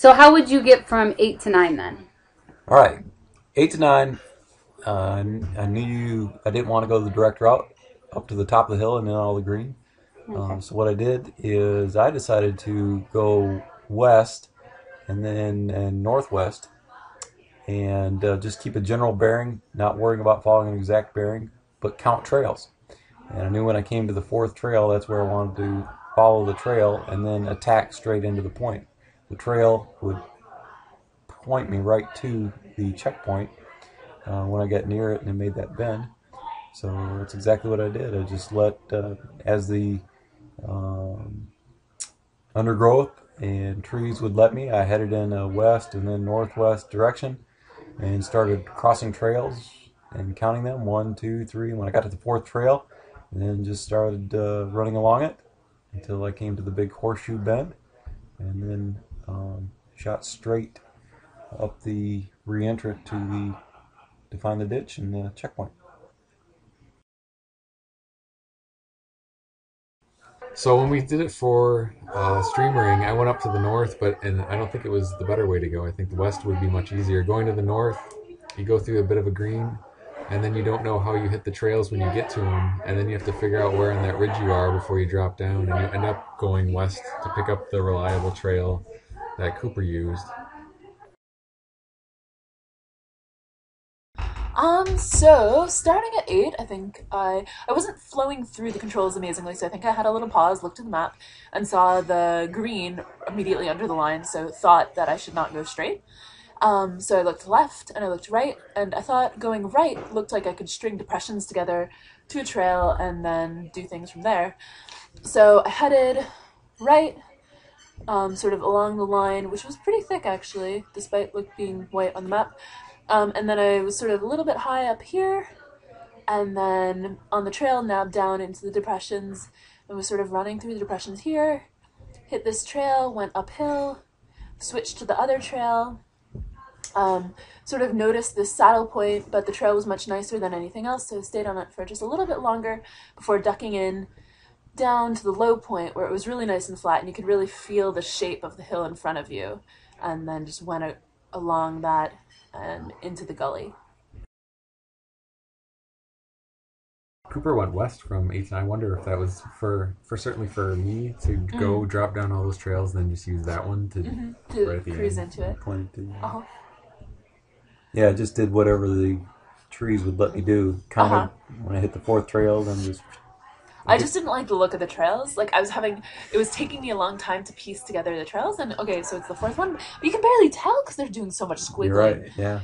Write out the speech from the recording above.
So how would you get from 8 to 9 then? All right, 8 to 9. I knew I didn't want to go the direct route up to the top of the hill and then all the green. Okay. So what I did is I decided to go west and northwest and just keep a general bearing, not worrying about following an exact bearing, but count trails. And I knew when I came to the fourth trail, that's where I wanted to follow the trail and then attack straight into the point. The trail would point me right to the checkpoint when I got near it and it made that bend. So that's exactly what I did. I just let, as the um, undergrowth and trees would let me, I headed in a west and then northwest direction and started crossing trails and counting them, 1, 2, 3. And when I got to the fourth trail, and then just started running along it until I came to the big horseshoe bend, and then shot straight up the re-entrant to find the ditch and the checkpoint. So when we did it for streamering, I went up to the north, and I don't think it was the better way to go. I think the west would be much easier. Going to the north, you go through a bit of a green, and then you don't know how you hit the trails when you get to them, and then you have to figure out where on that ridge you are before you drop down, and you end up going west to pick up the reliable trail that Cooper used. So starting at 8, I think I wasn't flowing through the controls amazingly, so I think I had a little pause, looked at the map, and saw the green immediately under the line, so thought that I should not go straight. So I looked left and I looked right, and I thought going right looked like I could string depressions together to a trail and then do things from there. So I headed right, sort of along the line, which was pretty thick actually, despite being white on the map. And then I was sort of a little bit high up here, and then on the trail nabbed down into the depressions and was sort of running through the depressions here, hit this trail, went uphill, switched to the other trail, sort of noticed this saddle point, but the trail was much nicer than anything else, so I stayed on it for just a little bit longer before ducking in down to the low point where it was really nice and flat and you could really feel the shape of the hill in front of you, and then just went along that and into the gully. Cooper went west from 8 to 9. I wonder if that was for certainly for me to go drop down all those trails, then just use that one to right at the cruise end. into it. Pointed to. Uh-huh. Yeah, I just did whatever the trees would let me do. Counted when I hit the fourth trail, then just. I just didn't like the look of the trails. Like it was taking me a long time to piece together the trails. And okay, so it's the fourth one, but you can barely tell because they're doing so much squiggling. You're right. Yeah.